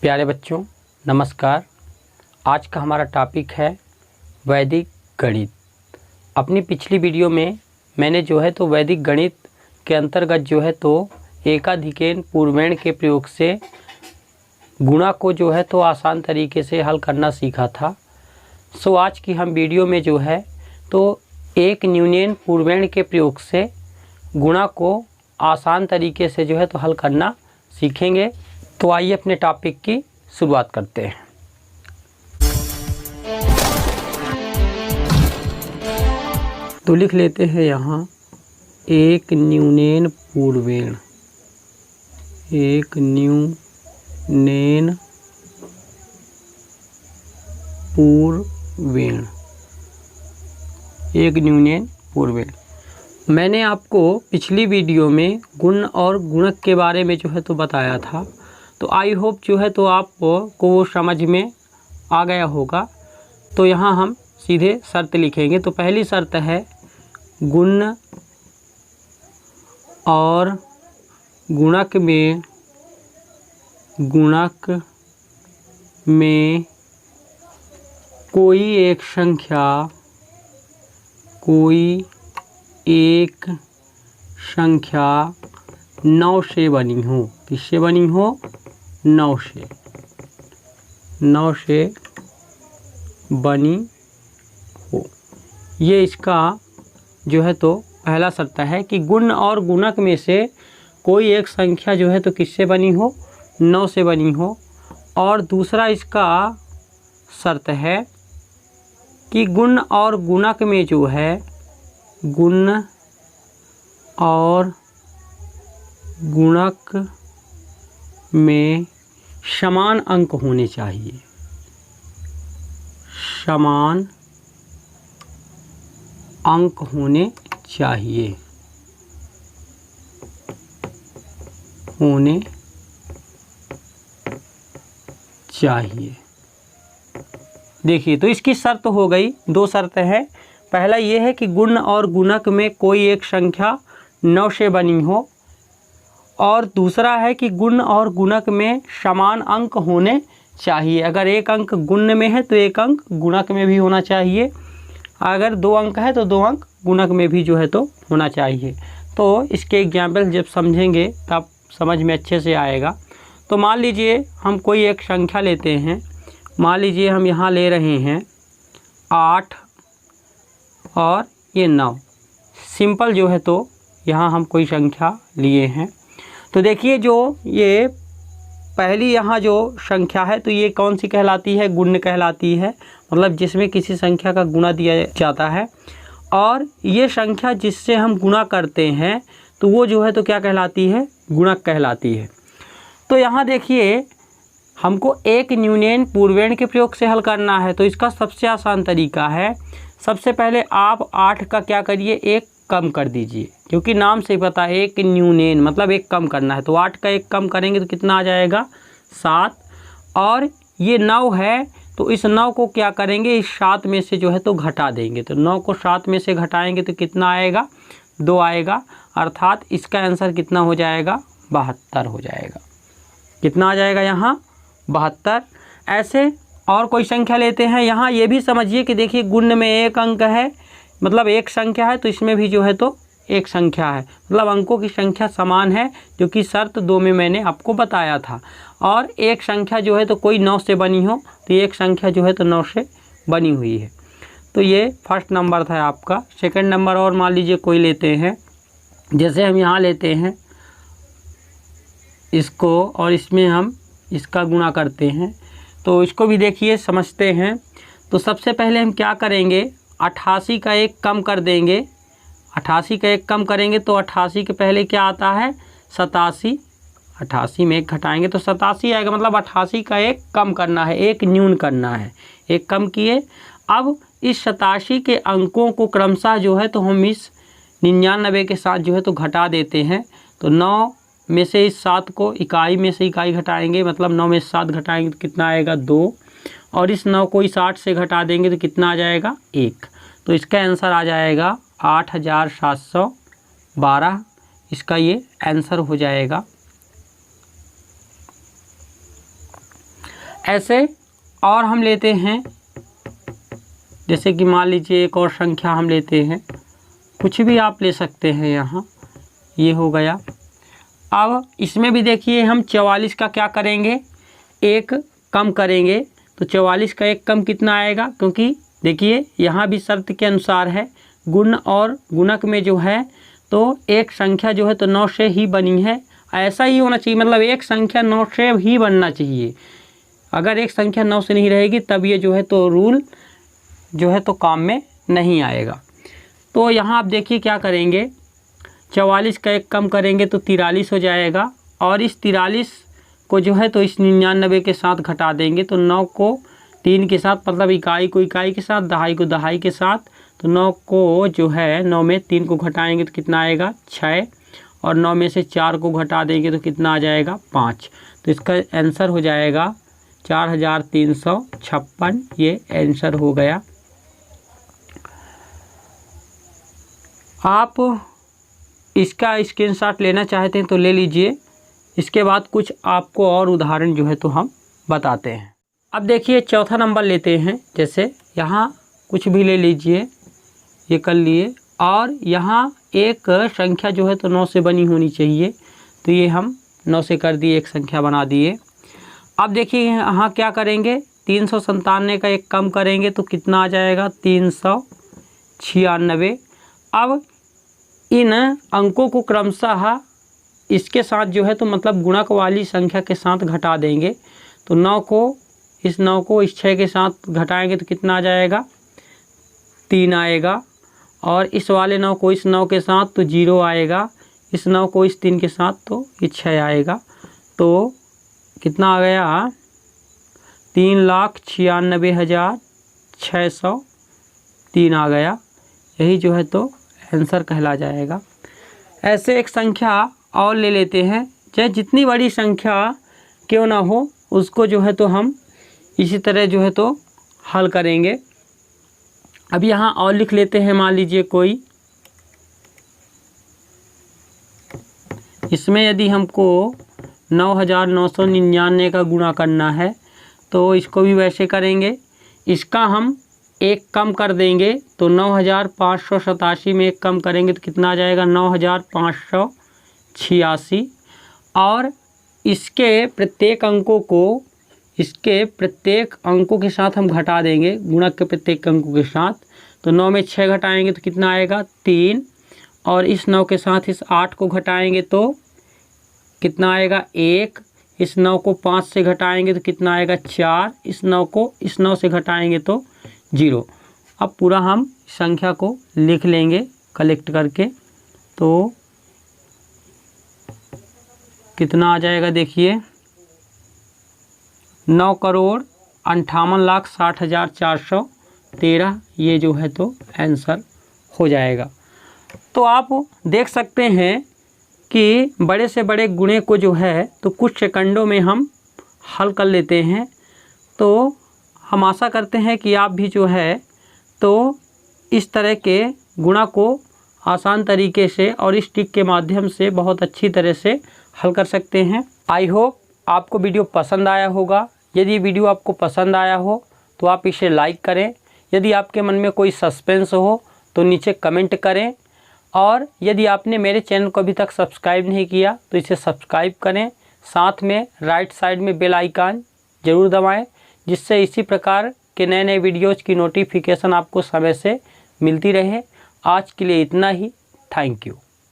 प्यारे बच्चों नमस्कार। आज का हमारा टॉपिक है वैदिक गणित। अपनी पिछली वीडियो में मैंने वैदिक गणित के अंतर्गत एकाधिकेन पूर्वेण के प्रयोग से गुणा को आसान तरीके से हल करना सीखा था। आज की हम वीडियो में एक न्यूनेन पूर्वेण के प्रयोग से गुणा को आसान तरीके से हल करना सीखेंगे। तो आइए अपने टॉपिक की शुरुआत करते हैं। तो लिख लेते हैं यहाँ एक न्यूनेन पूर्वेण, एक न्यूनेन पूर्वेण, एक न्यूनेन पूर्वेण। मैंने आपको पिछली वीडियो में गुण और गुणक के बारे में बताया था। तो आई होप आपको वो समझ में आ गया होगा। तो यहाँ हम सीधे शर्त लिखेंगे। तो पहली शर्त है गुण और गुणक में कोई एक संख्या 9 से बनी हो। किससे बनी हो? 9 से बनी हो। ये इसका पहला शर्त है कि गुण और गुणक में से कोई एक संख्या किससे बनी हो? 9 से बनी हो। और दूसरा इसका शर्त है कि गुण और गुणक में गुण और गुणक में समान अंक होने चाहिए। समान अंक होने चाहिए। देखिए, तो इसकी शर्त हो गई। 2 शर्त है। पहला ये है कि गुण और गुणक में कोई एक संख्या 9 से बनी हो। और दूसरा है कि गुण और गुणक में समान अंक होने चाहिए। अगर एक अंक गुण में है तो एक अंक गुणक में भी होना चाहिए। अगर 2 अंक है तो 2 अंक गुणक में भी होना चाहिए। तो इसके एग्जाम्पल जब समझेंगे तब समझ में अच्छे से आएगा। तो मान लीजिए हम कोई एक संख्या लेते हैं। मान लीजिए हम यहाँ ले रहे हैं 8 और ये 9। सिंपल यहाँ हम कोई संख्या लिए हैं। तो देखिए ये पहली यहाँ संख्या है तो ये कौन सी कहलाती है? गुण कहलाती है। मतलब जिसमें किसी संख्या का गुणा दिया जाता है। और ये संख्या जिससे हम गुणा करते हैं तो वो तो क्या कहलाती है? गुणक कहलाती है। तो यहाँ देखिए हमको एक न्यूनेन पूर्वेण के प्रयोग से हल करना है। तो इसका सबसे आसान तरीका है, सबसे पहले आप 8 का क्या करिए? 1 कम कर दीजिए। क्योंकि नाम से पता है एक न्यूनेन मतलब 1 कम करना है। तो 8 का 1 कम करेंगे तो कितना आ जाएगा? 7। और ये 9 है तो इस 9 को क्या करेंगे? इस 7 में से घटा देंगे। तो 9 को 7 में से घटाएंगे तो कितना आएगा? 2 आएगा। अर्थात इसका आंसर कितना हो जाएगा? 72 हो जाएगा। कितना आ जाएगा यहाँ? 72। ऐसे और कोई संख्या लेते हैं। यहाँ ये भी समझिए कि देखिए गुण में एक अंक है, मतलब एक संख्या है तो इसमें भी एक संख्या है। मतलब अंकों की संख्या समान है, जो कि शर्त 2 में मैंने आपको बताया था। और एक संख्या तो कोई 9 से बनी हो तो एक संख्या 9 से बनी हुई है। तो ये फर्स्ट नंबर था आपका। सेकंड नंबर और मान लीजिए कोई लेते हैं। जैसे हम यहाँ लेते हैं इसको और इसमें हम इसका गुणा करते हैं। तो इसको भी देखिए समझते हैं। तो सबसे पहले हम क्या करेंगे? 88 का 1 कम कर देंगे। 88 का 1 कम करेंगे तो 88 के पहले क्या आता है? 87। 88 में 1 घटाएंगे तो 87 आएगा। मतलब 88 का 1 कम करना है, 1 न्यून करना है। 1 कम किए। अब इस 87 के अंकों को क्रमशः तो हम इस 99 के साथ तो घटा देते हैं। तो 9 में से इस 7 को इकाई में से इकाई घटाएंगे। मतलब 9 में से 7 घटाएंगे तो कितना आएगा? 2। और इस 9 को इस 8 से घटा देंगे तो कितना आ जाएगा? 1। तो इसका आंसर आ जाएगा 8712। इसका ये आंसर हो जाएगा। ऐसे और हम लेते हैं, जैसे कि मान लीजिए एक और संख्या हम लेते हैं, कुछ भी आप ले सकते हैं यहाँ, ये हो गया। अब इसमें भी देखिए हम 44 का क्या करेंगे, एक कम करेंगे, तो 44 का एक कम कितना आएगा, क्योंकि देखिए यहाँ भी शर्त के अनुसार है, गुण और गुणक में जो है तो एक संख्या जो है तो 9 से ही बनी है, ऐसा ही होना चाहिए, मतलब एक संख्या 9 से ही बनना चाहिए। अगर एक संख्या 9 से नहीं रहेगी तब ये जो है तो रूल जो है तो काम में नहीं आएगा। तो यहाँ आप देखिए क्या करेंगे, 44 का एक कम करेंगे तो 43 हो जाएगा, और इस 43 को जो है तो इस 99 के साथ घटा देंगे, तो 9 को 3 के साथ, मतलब इकाई को इकाई के साथ, दहाई को दहाई के साथ, तो 9 को जो है 9 में 3 को घटाएंगे तो कितना आएगा 6, और 9 में से 4 को घटा देंगे तो कितना आ जाएगा 5। तो इसका आंसर हो जाएगा 4356, ये आंसर हो गया। आप इसका स्क्रीनशॉट लेना चाहते हैं तो ले लीजिए। इसके बाद कुछ आपको और उदाहरण जो है तो हम बताते हैं। अब देखिए चौथा नंबर लेते हैं, जैसे यहाँ कुछ भी ले लीजिए, ये कर लिए, और यहाँ एक संख्या जो है तो 9 से बनी होनी चाहिए, तो ये हम 9 से कर दिए, एक संख्या बना दिए। अब देखिए यहाँ क्या करेंगे, 397 का एक कम करेंगे तो कितना आ जाएगा 396। अब इन अंकों को क्रमशः इसके साथ जो है तो मतलब गुणक वाली संख्या के साथ घटा देंगे, तो 9 को इस 6 के साथ घटाएंगे तो कितना आ जाएगा 3 आएगा, और इस वाले 9 को इस 9 के साथ तो 0 आएगा, इस 9 को इस 3 के साथ तो ये 6 आएगा, तो कितना आ गया 3,96,603 आ गया। यही जो है तो आंसर कहला जाएगा। ऐसे एक संख्या और ले लेते हैं, चाहे जितनी बड़ी संख्या क्यों ना हो उसको जो है तो हम इसी तरह जो है तो हल करेंगे। अब यहाँ और लिख लेते हैं, मान लीजिए कोई, इसमें यदि हमको 9,999 का गुणा करना है तो इसको भी वैसे करेंगे। इसका हम एक कम कर देंगे, तो 9,587 में एक कम करेंगे तो कितना आ जाएगा 9,586, और इसके प्रत्येक अंकों के साथ हम घटा देंगे, गुणक के प्रत्येक अंकों के साथ, तो 9 में 6 घटाएंगे तो कितना आएगा 3, और इस 9 के साथ इस 8 को घटाएंगे तो कितना आएगा 1, इस 9 को 5 से घटाएंगे तो कितना आएगा 4, इस 9 को इस 9 से घटाएंगे तो 0। अब पूरा हम संख्या को लिख लेंगे कलेक्ट करके, तो कितना आ जाएगा देखिए 9,58,60,413, ये जो है तो आंसर हो जाएगा। तो आप देख सकते हैं कि बड़े से बड़े गुणे को जो है तो कुछ सेकंडों में हम हल कर लेते हैं। तो हम आशा करते हैं कि आप भी जो है तो इस तरह के गुणा को आसान तरीके से और इस ट्रिक के माध्यम से बहुत अच्छी तरह से हल कर सकते हैं। आई होप आपको वीडियो पसंद आया होगा। यदि वीडियो आपको पसंद आया हो तो आप इसे लाइक करें। यदि आपके मन में कोई सस्पेंस हो तो नीचे कमेंट करें, और यदि आपने मेरे चैनल को अभी तक सब्सक्राइब नहीं किया तो इसे सब्सक्राइब करें। साथ में राइट साइड में बेल आइकन ज़रूर दबाएं, जिससे इसी प्रकार के नए नए वीडियोज़ की नोटिफिकेशन आपको समय से मिलती रहे। आज के लिए इतना ही। Thank you.